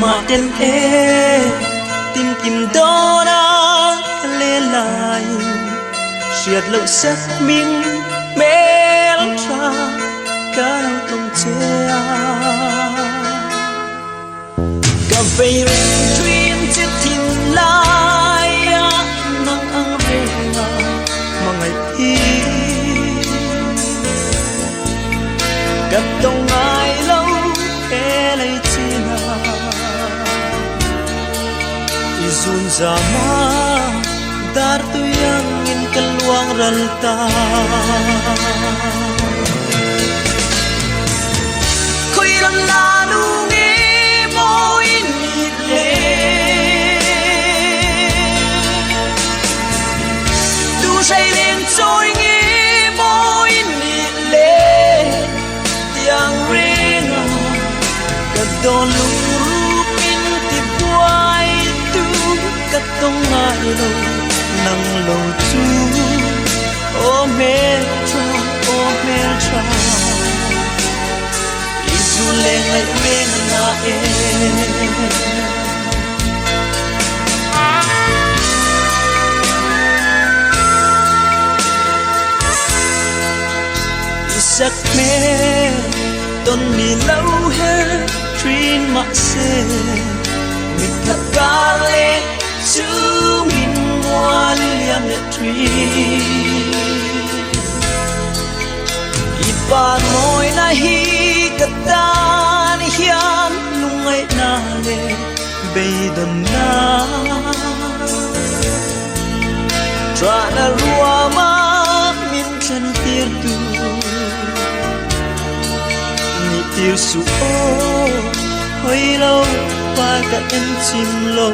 mà tên tìm kim đó đã lê lại triệt lộ sắc mình mê ra cả tông che cà phê truyền chiếc thìn lại nắng ăn về mà ngày thi cất tông ai lâu e lấy chi na izun zama dar tu yang in keluang ralta koi ran la nu nge mo in le du say lên trôi nge mo in le yang ringa kadon lu min ti buai tu katong ngai lo nang lo chu o me tra isu le ngai wen na isak me ton mi lâu he trin ma se mi thak ka le chu min ngoan liam le tri ipan moi na hi katan hiam lungai na le beidam na tra na ruama min chan tir tu ni tir su o hoi lo pa ka en chim lo